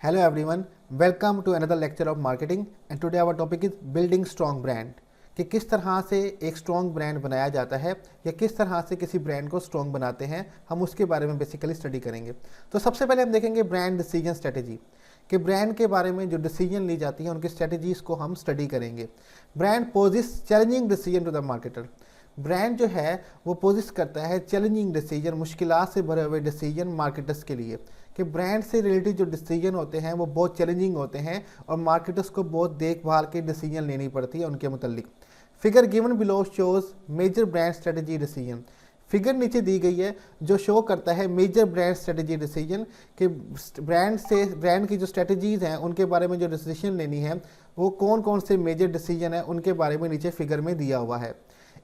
Hello everyone, welcome to another lecture of marketing and today our topic is building strong brand कि किस तरह से एक strong brand बनाया जाता है या किस तरह से किसी ब्रांड को स्ट्रॉन्ग बनाते हैं, हम उसके बारे में बेसिकली स्टडी करेंगे। तो सबसे पहले हम देखेंगे ब्रांड डिसीजन स्ट्रेटेजी कि ब्रांड के बारे में जो डिसीजन ली जाती है उनकी स्ट्रेटेजीज को हम स्टडी करेंगे। Brand poses challenging decision to the marketer, brand जो है वो पोजिस करता है चैलेंजिंग डिसीजन, मुश्किलात से भरे हुए डिसीजन मार्केटर्स के लिए कि ब्रांड से रिलेटेड जो डिसीजन होते हैं वो बहुत चैलेंजिंग होते हैं और मार्केटर्स को बहुत देखभाल के डिसीजन लेनी पड़ती है उनके मुतल्लिक। Figure given below shows major brand strategy decision, figure नीचे दी गई है जो शो करता है मेजर ब्रांड स्ट्रेटजी डिसीजन कि ब्रांड की जो स्ट्रेटजीज हैं उनके बारे में जो डिसीजन लेनी है वो कौन कौन से मेजर डिसीजन है उनके बारे में नीचे फिगर में दिया हुआ है।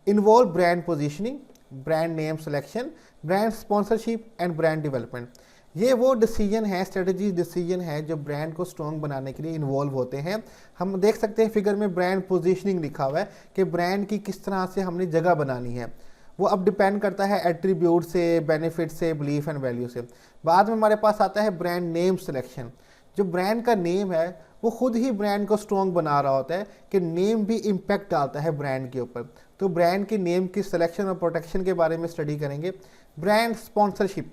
Involve brand positioning, brand name selection, brand sponsorship and brand development. ये वो डिसीजन है, स्ट्रेटजी डिसीजन है जो ब्रांड को स्ट्रॉन्ग बनाने के लिए इन्वॉल्व होते हैं। हम देख सकते हैं फिगर में ब्रांड पोजीशनिंग लिखा हुआ है कि ब्रांड की किस तरह से हमने जगह बनानी है। वो अब डिपेंड करता है एट्रीब्यूट से, बेनिफिट से, बिलीफ एंड वैल्यू से। बाद में हमारे पास आता है ब्रांड नेम सिलेक्शन, जो ब्रांड का नेम है वो खुद ही ब्रांड को स्ट्रॉन्ग बना रहा होता है कि नेम भी इम्पैक्ट डालता है ब्रांड के ऊपर। तो ब्रांड की नेम की सिलेक्शन और प्रोटेक्शन के बारे में स्टडी करेंगे। ब्रांड स्पॉन्सरशिप,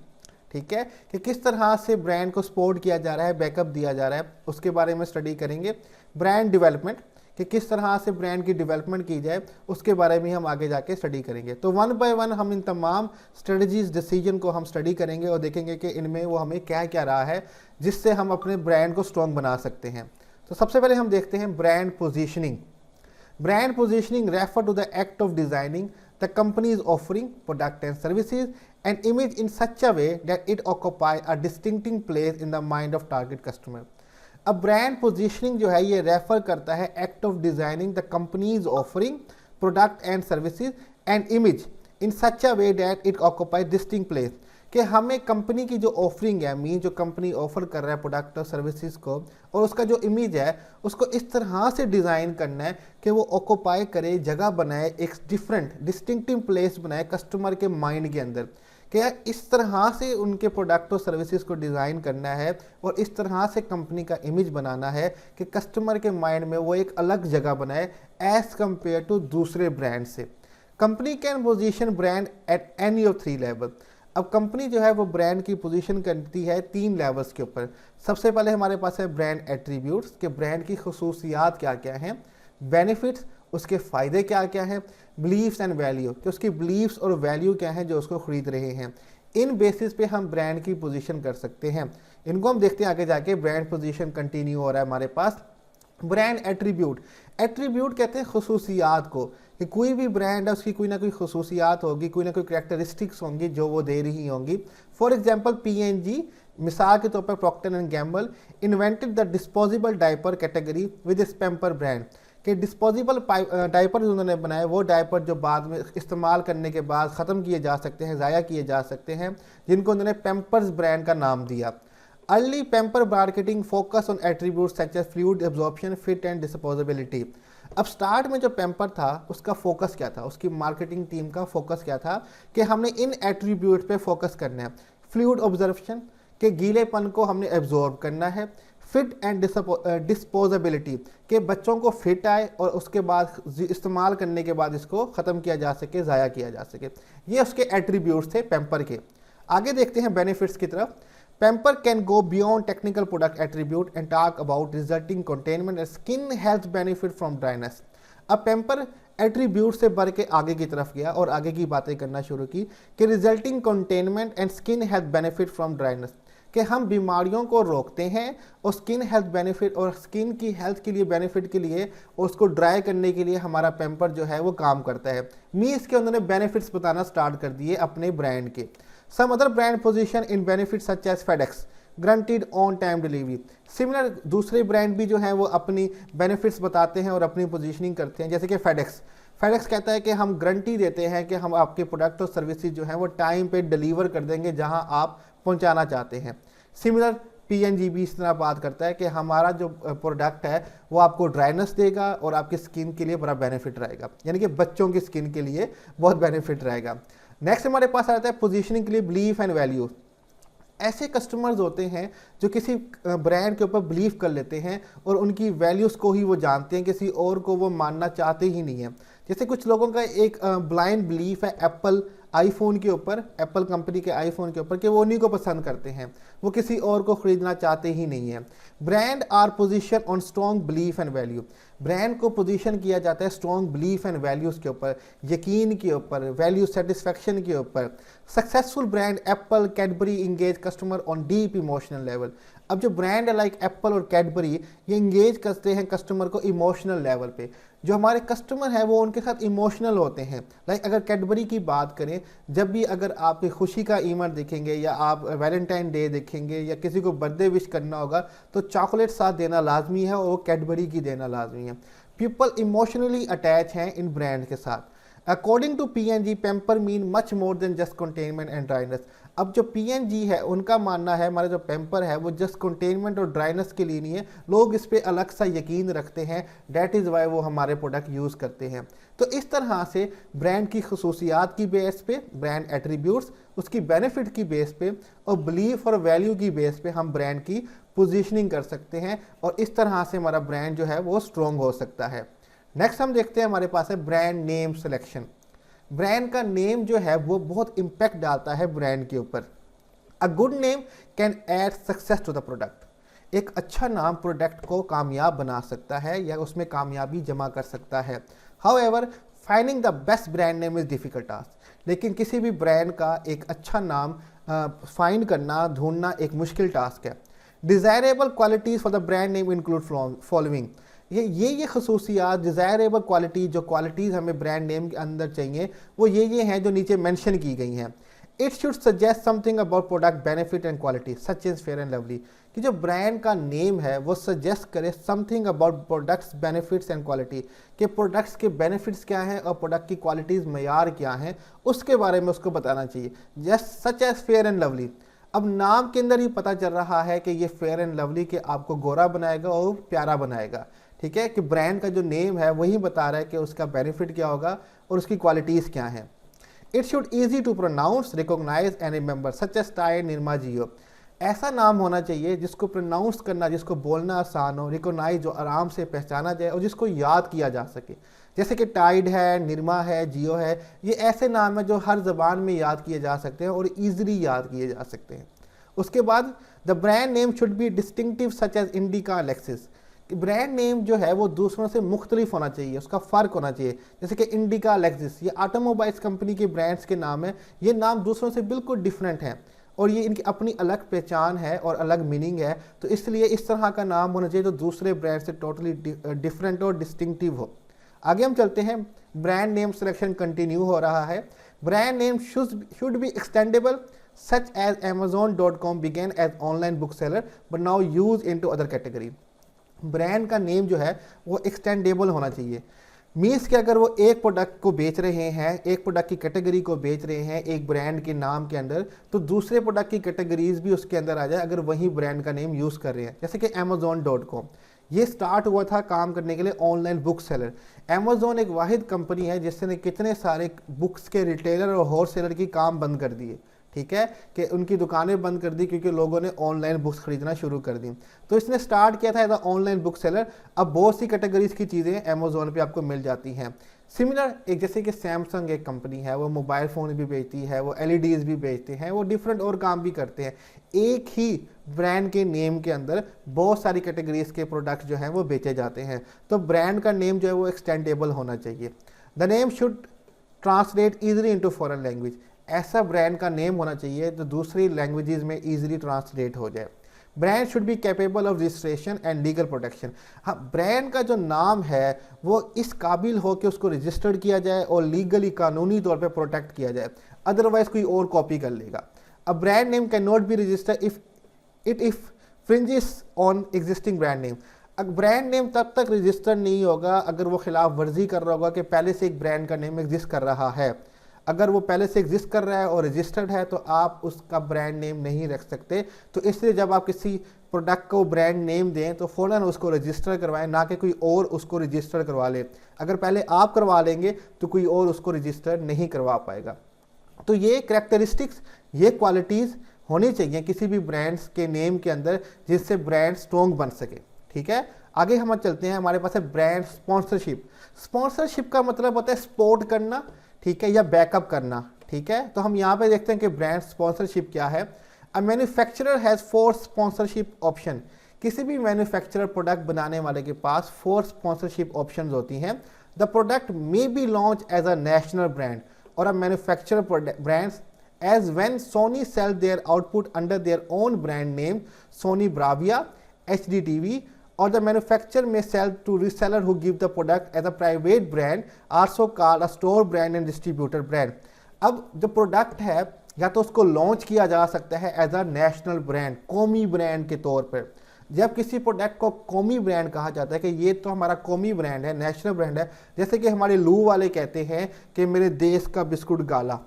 ठीक है, कि किस तरह से ब्रांड को सपोर्ट किया जा रहा है, बैकअप दिया जा रहा है, उसके बारे में स्टडी करेंगे। ब्रांड डेवलपमेंट, कि किस तरह से ब्रांड की डेवलपमेंट की जाए, उसके बारे में हम आगे जाके स्टडी करेंगे। तो वन बाय वन हम इन तमाम स्ट्रेटजीज डिसीजन को हम स्टडी करेंगे और देखेंगे कि इनमें वो हमें क्या क्या रहा है जिससे हम अपने ब्रांड को स्ट्रॉन्ग बना सकते हैं। तो सबसे पहले हम देखते हैं brand positioning. Brand positioning refer to the act of designing the company's offering, product and services and image in such a way that it occupy a distinctive place in the mind of target customer. अब brand positioning जो है ये refer करता है act of designing the company's offering, product and services and image in such a way that it occupy distinct place कि हमें company की जो ऑफरिंग है, मीन जो कंपनी ऑफर कर रहा है प्रोडक्ट और सर्विसेज को, और उसका जो इमेज है उसको इस तरह से डिज़ाइन करना है कि वो ऑक्यूपाई करे, जगह बनाए, एक डिफरेंट डिस्टिंक्टिव प्लेस बनाए कस्टमर के माइंड के अंदर। कि इस तरह से उनके प्रोडक्ट और सर्विसेज को डिज़ाइन करना है और इस तरह से कंपनी का इमेज बनाना है कि कस्टमर के माइंड में वो एक अलग जगह बनाए एज़ कम्पेयर टू दूसरे ब्रांड से। Company can position brand at any of 3 level. अब कंपनी जो है वो ब्रांड की पोजीशन करती है 3 लेवल्स के ऊपर। सबसे पहले हमारे पास है ब्रांड एट्रीब्यूट्स कि ब्रांड की खसूसियात क्या क्या हैं, बेनिफिट्स उसके फ़ायदे क्या क्या हैं, बिलीफ्स एंड वैल्यू कि उसकी बिलीफ्स और वैल्यू क्या हैं जो उसको ख़रीद रहे हैं। इन बेसिस पे हम ब्रांड की पोजीशन कर सकते हैं। इनको हम देखते हैं आगे जाके। ब्रांड पोजीशन कंटिन्यू हो रहा है हमारे पास। ब्रांड एट्रीब्यूट, एट्रीब्यूट कहते हैं खसूसियात को कि कोई भी ब्रांड है उसकी कोई ना कोई खसूसियात होगी, कोई ना कोई करैक्टरिस्टिक्स होंगी जो वो दे रही होंगी। फॉर एग्जांपल पीएनजी, मिसाल के तौर पर Procter and Gamble invented the disposable diaper category with Pamper brand के डिस्पोजेबल डायपर उन्होंने बनाए, वो डायपर जो बाद में इस्तेमाल करने के बाद ख़त्म किए जा सकते हैं, ज़ाया किए जा सकते हैं, जिनको उन्होंने पैम्पर्स ब्रांड का नाम दिया। Early Pamper marketing focus on attributes such as fluid absorption, fit and disposability. अब स्टार्ट में जो पैम्पर था उसका फोकस क्या था, उसकी मार्केटिंग टीम का फोकस क्या था कि हमने इन एट्रीब्यूट पे फोकस करना है। फ्लूइड ऑब्जर्वेशन के गीलेपन को हमने एब्जॉर्ब करना है। फिट एंड डिस्पोजेबिलिटी के बच्चों को फिट आए और उसके बाद इस्तेमाल करने के बाद इसको ख़त्म किया जा सके, ज़ाया किया जा सके। ये उसके एट्रीब्यूट्स थे पैम्पर के। आगे देखते हैं बेनिफिट्स की तरफ। Pamper can go beyond technical product attribute and talk about resulting containment and skin health benefit from dryness. अब Pamper एट्रीब्यूट से बढ़ के आगे की तरफ गया और आगे की बातें करना शुरू की कि resulting containment and skin health benefit from dryness, कि हम बीमारियों को रोकते हैं और स्किन हेल्थ बेनिफिट और स्किन की हेल्थ के लिए बेनिफिट के लिए और उसको ड्राई करने के लिए हमारा पैम्पर जो है वो काम करता है। मीन्स के उन्होंने बेनिफिट्स बताना स्टार्ट कर दिए अपने ब्रांड के। Some other brand position in benefits such as FedEx, guaranteed on time delivery. Similar दूसरे ब्रांड भी जो हैं वो अपनी बेनिफिट्स बताते हैं और अपनी पोजीशनिंग करते हैं। जैसे कि FedEx कहता है कि हम गारंटी देते हैं कि हम आपके प्रोडक्ट और सर्विसेज जो हैं वो टाइम पे डिलीवर कर देंगे जहां आप पहुंचाना चाहते हैं। सिमिलर पीएनजी भी इस तरह बात करता है कि हमारा जो प्रोडक्ट है वो आपको ड्राइनेस देगा और आपकी स्किन के लिए बड़ा बेनिफिट रहेगा, यानी कि बच्चों की स्किन के लिए बहुत बेनिफिट रहेगा। नेक्स्ट हमारे पास आता है पोजीशनिंग के लिए बिलीफ एंड वैल्यू। ऐसे कस्टमर्स होते हैं जो किसी ब्रांड के ऊपर बिलीव कर लेते हैं और उनकी वैल्यूज़ को ही वो जानते हैं, किसी और को वो मानना चाहते ही नहीं हैं। जैसे कुछ लोगों का एक ब्लाइंड बिलीफ है एप्पल आईफोन के ऊपर, एप्पल कंपनी के आईफोन के ऊपर, कि वो उन्हीं को पसंद करते हैं, वो किसी और को ख़रीदना चाहते ही नहीं है। Brand are position on strong belief and value. Brand को पोजीशन किया जाता है स्ट्रॉन्ग बिलीफ एंड वैल्यूज़ के ऊपर, यकीन के ऊपर, वैल्यू सेटिस्फेक्शन के ऊपर। Successful brand Apple Cadbury engage customer on deep emotional level. अब जो ब्रांड है लाइक एप्पल और कैडबरी, ये इंगेज करते हैं कस्टमर को इमोशनल लेवल पे। जो हमारे कस्टमर हैं वो उनके साथ इमोशनल होते हैं। लाइक अगर कैडबरी की बात करें, जब भी अगर आप खुशी का इवेंट देखेंगे या आप वैलेंटाइन डे देखेंगे या किसी को बर्थडे विश करना होगा तो चॉकलेट साथ देना लाजमी है और वो कैडबरी की देना लाजमी है। पीपल इमोशनली अटैच हैं इन ब्रांड के साथ। According to P&G, Pamper mean much more than just containment and dryness. अब जो P&G है उनका मानना है हमारा जो पेम्पर है वो जस्ट कंटेनमेंट और ड्राइनेस के लिए नहीं है, लोग इस पर अलग सा यकीन रखते हैं, डैट इज़ वाई वो हमारे प्रोडक्ट यूज़ करते हैं। तो इस तरह से ब्रांड की खसूसियात की बेस पे, ब्रांड एट्रीब्यूट्स, उसकी बेनिफिट की बेस पे और बिलीफ और वैल्यू की बेस पे हम ब्रांड की पोजीशनिंग कर सकते हैं और इस तरह से हमारा ब्रांड जो है वो स्ट्रॉन्ग हो सकता है। नेक्स्ट हम देखते हैं हमारे पास है ब्रांड नेम सिलेक्शन। ब्रांड का नेम जो है वो बहुत इम्पैक्ट डालता है ब्रांड के ऊपर। A good name can add success to the product. एक अच्छा नाम प्रोडक्ट को कामयाब बना सकता है या उसमें कामयाबी जमा कर सकता है। However finding the best brand name is difficult task. लेकिन किसी भी ब्रांड का एक अच्छा नाम फाइंड करना, ढूंढना एक मुश्किल टास्क है। Desirable qualities for the brand name include following. ये खसूसियात, डिज़ायरेबल क्वालिटी, जो क्वालिटीज़ हमें ब्रांड नेम के अंदर चाहिए वो ये हैं जो नीचे मेंशन की गई हैं। It should suggest something about product benefit and quality such is fair and lovely. कि जो ब्रांड का नेम है वो सजेस्ट करे something about products benefits and quality, कि प्रोडक्ट्स के बेनिफिट्स क्या हैं और प्रोडक्ट की क्वालिटीज़ मयार क्या हैं, उसके बारे में उसको बताना चाहिए। Just such as fair and lovely. अब नाम के अंदर ही पता चल रहा है कि ये फेयर एंड लवली के आपको गोरा बनाएगा और प्यारा बनाएगा। ठीक है, कि ब्रांड का जो नेम है वही बता रहा है कि उसका बेनिफिट क्या होगा और उसकी क्वालिटीज़ क्या हैं। It should easy to pronounce, recognise and remember such as Tide, Nirma, Jio. ऐसा नाम होना चाहिए जिसको प्रोनाउंस करना, जिसको बोलना आसान हो, रिकॉग्नाइज जो आराम से पहचाना जाए और जिसको याद किया जा सके। जैसे कि टाइड है, निरमा है, जियो है, ये ऐसे नाम है जो हर ज़बान में याद किए जा सकते हैं और ईजिली याद किए जा सकते हैं। उसके बाद the brand name should be distinctive such as Indica, Lexus. Brand name जो है वो दूसरों से मुख्तलिफ होना चाहिए, उसका फ़र्क होना चाहिए। जैसे कि इंडिका, लेक्सिस, ये ऑटोमोबाइल्स कंपनी के ब्रांड्स के नाम है, ये नाम दूसरों से बिल्कुल डिफरेंट हैं और ये इनकी अपनी अलग पहचान है और अलग मीनिंग है। तो इसलिए इस तरह का नाम होना चाहिए जो दूसरे ब्रांड से टोटली डिफरेंट और डिस्टिंक्टिव हो। आगे हम चलते हैं, ब्रांड नेम सिलेक्शन कंटिन्यू हो रहा है। Brand name should be extendable such as Amazon.com began as online book seller but now use into other category. Brand का नेम जो है वो एक्सटेंडेबल होना चाहिए। मीन्स कि अगर वो एक प्रोडक्ट को बेच रहे हैं, एक प्रोडक्ट की कैटेगरी को बेच रहे हैं एक ब्रांड के नाम के अंदर, तो दूसरे प्रोडक्ट की कैटेगरीज भी उसके अंदर आ जाए अगर वही ब्रांड का नेम यूज़ कर रहे हैं। जैसे कि Amazon.com, ये स्टार्ट हुआ था काम करने के लिए ऑनलाइन बुक सेलर। Amazon एक वाहिद कंपनी है जिसने कितने सारे बुक्स के रिटेलर और होल सेलर की काम बंद कर दिए। ठीक है, कि उनकी दुकानें बंद कर दी क्योंकि लोगों ने ऑनलाइन बुक्स खरीदना शुरू कर दी। तो इसने स्टार्ट किया था as a online book seller. अब बहुत सी कैटेगरीज की चीज़ें Amazon पे आपको मिल जाती हैं। सिमिलर एक जैसे कि सैमसंग एक कंपनी है, वो मोबाइल फ़ोन भी बेचती है, वो LEDs भी बेचते हैं, वो डिफरेंट और काम भी करते हैं। एक ही ब्रांड के नेम के अंदर बहुत सारी कैटेगरीज के प्रोडक्ट जो हैं वो बेचे जाते हैं। तो ब्रांड का नेम जो है वो एक्सटेंडेबल होना चाहिए। The name should translate easily into foreign language. ऐसा ब्रांड का नेम होना चाहिए जो दूसरी लैंग्वेजेस में ईजिली ट्रांसलेट हो जाए। Brand should be capable of registration and legal protection. हाँ, ब्रांड का जो नाम है वो इस काबिल हो कि उसको रजिस्टर्ड किया जाए और लीगली, कानूनी तौर पे प्रोटेक्ट किया जाए, अदरवाइज कोई और कॉपी कर लेगा। A brand name can not be registered if fringes on existing brand name. Brand name तब तक रजिस्टर्ड नहीं होगा अगर वो खिलाफ वर्जी कर रहा होगा कि पहले से एक ब्रांड का नेम एग्जिस्ट कर रहा है। अगर वो पहले से एग्जिस्ट कर रहा है और रजिस्टर्ड है तो आप उसका ब्रांड नेम नहीं रख सकते। तो इसलिए जब आप किसी प्रोडक्ट को ब्रांड नेम दें तो फ़ौरन उसको रजिस्टर करवाएं, ना कि कोई और उसको रजिस्टर करवा ले। अगर पहले आप करवा लेंगे तो कोई और उसको रजिस्टर नहीं करवा पाएगा। तो ये करैक्टरिस्टिक्स, ये क्वालिटीज़ होनी चाहिए किसी भी ब्रांड्स के नेम के अंदर, जिससे ब्रांड स्ट्रॉन्ग बन सके। ठीक है, आगे हम चलते हैं, हमारे पास है ब्रांड स्पॉन्सरशिप। स्पॉन्सरशिप का मतलब होता है सपोर्ट करना, ठीक है, या बैकअप करना। ठीक है, तो हम यहाँ पे देखते हैं कि ब्रांड स्पॉन्सरशिप क्या है। A manufacturer has 4 sponsorship option. किसी भी मैन्युफैक्चरर प्रोडक्ट बनाने वाले के पास 4 स्पॉन्सरशिप ऑप्शंस होती हैं। The product may be launch as a national brand or a manufacturer brands as when Sony sell their output under their own brand name, Sony Bravia, HDTV, or the manufacturer may sell to reseller who give the product as a private brand, also called a store brand and distributor brand. अब जो product है या तो उसको launch किया जा सकता है एज अ नेशनल ब्रांड, कौमी ब्रांड के तौर पर। जब किसी प्रोडक्ट को कौमी ब्रांड कहा जाता है कि ये तो हमारा कौमी ब्रांड है, नेशनल ब्रांड है, जैसे कि हमारे लू वाले कहते हैं कि मेरे देश का बिस्कुट गाला,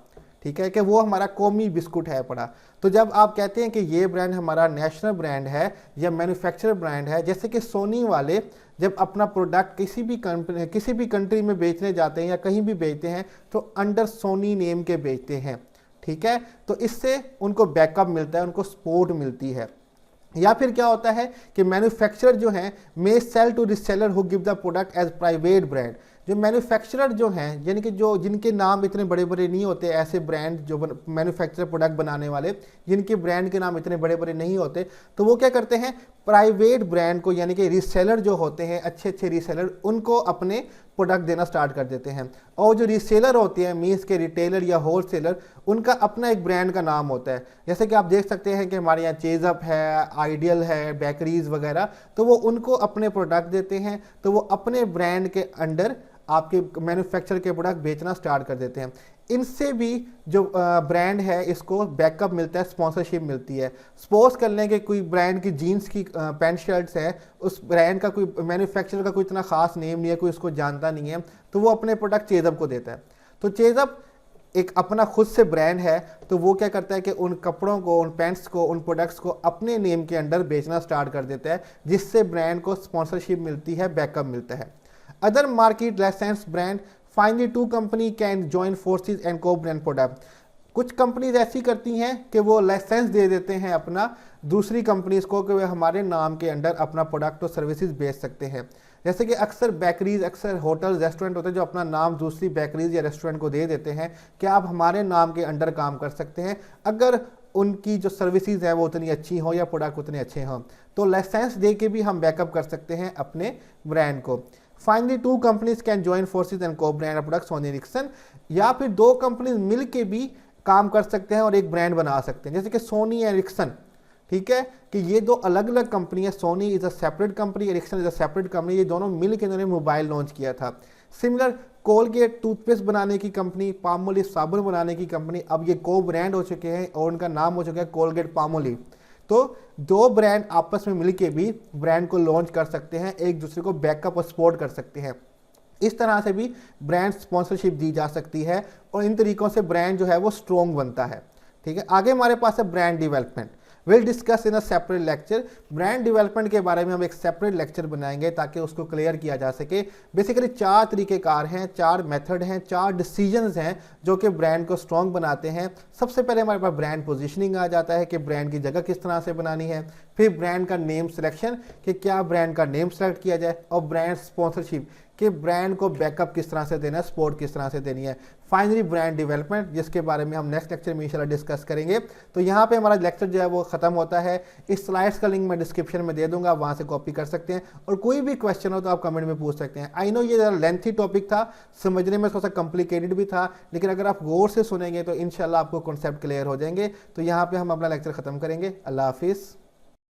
ठीक है, कि वो हमारा कौमी बिस्कुट है पड़ा। तो जब आप कहते हैं कि ये ब्रांड हमारा नेशनल ब्रांड है या मैन्युफैक्चरर ब्रांड है, जैसे कि सोनी वाले जब अपना प्रोडक्ट किसी भी कंट्री में बेचने जाते हैं या कहीं भी बेचते हैं तो अंडर सोनी नेम के बेचते हैं। ठीक है, तो इससे उनको बैकअप मिलता है, उनको सपोर्ट मिलती है। या फिर क्या होता है कि मैन्युफैक्चरर जो हैं may sell to reseller who give the product as private brand. जो मैन्युफैक्चरर जो हैं, यानी कि जो जिनके नाम इतने बड़े बड़े नहीं होते, ऐसे ब्रांड जो मैन्युफैक्चरर प्रोडक्ट बनाने वाले जिनके ब्रांड के नाम इतने बड़े बड़े नहीं होते, तो वो क्या करते हैं, प्राइवेट ब्रांड को यानी कि रीसेलर जो होते हैं, अच्छे अच्छे रीसेलर, उनको अपने प्रोडक्ट देना स्टार्ट कर देते हैं। और जो रीसेलर होते हैं मीन्स के रिटेलर या होलसेलर, उनका अपना एक ब्रांड का नाम होता है। जैसे कि आप देख सकते हैं कि हमारे यहाँ चेज़अप है, आइडियल है, बेकरीज वगैरह, तो वो उनको अपने प्रोडक्ट देते हैं, तो वो अपने ब्रांड के अंडर आपके मैन्युफैक्चर के प्रोडक्ट बेचना स्टार्ट कर देते हैं। इनसे भी जो ब्रांड है इसको बैकअप मिलता है, स्पॉन्सरशिप मिलती है। सपोज कर लें कि कोई ब्रांड की जीन्स की पैंट शर्ट्स है, उस ब्रांड का कोई मैन्युफैक्चरर का कोई इतना खास नेम नहीं है, कोई उसको जानता नहीं है, तो वो अपने प्रोडक्ट चेज़अप को देता है। तो चेज़अप एक अपना खुद से ब्रांड है, तो वो क्या करता है कि उन कपड़ों को, उन पैंट्स को, उन प्रोडक्ट्स को अपने नेम के अंडर बेचना स्टार्ट कर देता है, जिससे ब्रांड को स्पॉन्सरशिप मिलती है, बैकअप मिलता है। Other market license brand, finally 2 company can join forces and co brand product. कुछ कंपनीज ऐसी करती हैं कि वो लाइसेंस दे देते हैं अपना दूसरी कंपनीज को कि वे हमारे नाम के अंडर अपना प्रोडक्ट और सर्विसेज बेच सकते हैं। जैसे कि अक्सर बेकरीज, अक्सर होटल, रेस्टोरेंट होते हैं जो अपना नाम दूसरी बेकरीज या रेस्टोरेंट को दे देते हैं कि आप हमारे नाम के अंडर काम कर सकते हैं, अगर उनकी जो सर्विसेज है वो उतनी अच्छी हो या प्रोडक्ट उतने अच्छे हों, तो लाइसेंस दे के भी हम बैकअप कर सकते हैं अपने ब्रांड को। Finally 2 companies can join forces and co brand product Sony Ericsson. या फिर 2 कंपनीज मिल के भी काम कर सकते हैं और एक ब्रांड बना सकते हैं, जैसे कि सोनी एरिक्सन। ठीक है, कि ये 2 अलग अलग कंपनी है, Sony is a separate company, Ericsson is a separate company, ये दोनों मिल के इन्होंने मोबाइल लॉन्च किया था। सिमिलर कोलगेट टूथपेस्ट बनाने की कंपनी, पामोलिव साबुन बनाने की कंपनी, अब ये को ब्रांड हो चुके हैं और उनका नाम हो चुका है कोलगेट पामोलिव। तो 2 ब्रांड आपस में मिलके भी ब्रांड को लॉन्च कर सकते हैं, एक दूसरे को बैकअप और सपोर्ट कर सकते हैं। इस तरह से भी ब्रांड स्पॉन्सरशिप दी जा सकती है और इन तरीकों से ब्रांड जो है वो स्ट्रॉन्ग बनता है। ठीक है, आगे हमारे पास है brand development. Will discuss in a separate lecture. Brand development के बारे में हम एक सेपरेट लेक्चर बनाएंगे ताकि उसको क्लियर किया जा सके। बेसिकली 4 तरीक़ेकार हैं, 4 मेथड हैं, 4 डिसीजंस हैं जो कि ब्रांड को स्ट्रॉन्ग बनाते हैं। सबसे पहले हमारे पास ब्रांड पोजीशनिंग आ जाता है कि ब्रांड की जगह किस तरह से बनानी है, फिर ब्रांड का नेम सिलेक्शन कि क्या ब्रांड का नेम सेलेक्ट किया जाए, और ब्रांड स्पॉन्सरशिप कि ब्रांड को बैकअप किस तरह से देना है, सपोर्ट किस तरह से देनी है। फाइनली ब्रांड डेवलपमेंट, जिसके बारे में हम नेक्स्ट लेक्चर में इंशाल्लाह डिस्कस करेंगे। तो यहाँ पे हमारा लेक्चर जो है वो खत्म होता है। इस स्लाइड्स का लिंक मैं डिस्क्रिप्शन में दे दूंगा, वहाँ से कॉपी कर सकते हैं, और कोई भी क्वेश्चन हो तो आप कमेंट में पूछ सकते हैं। आई नो ये ज़रा लेंथी टॉपिक था, समझने में थोड़ा सा कॉम्प्लिकेटेड भी था, लेकिन अगर आप गौर से सुनेंगे तो इंशाल्लाह आपको कॉन्सेप्ट क्लियर हो जाएंगे। तो यहाँ पर हम अपना लेक्चर ख़त्म करेंगे। अल्लाह हाफिज़।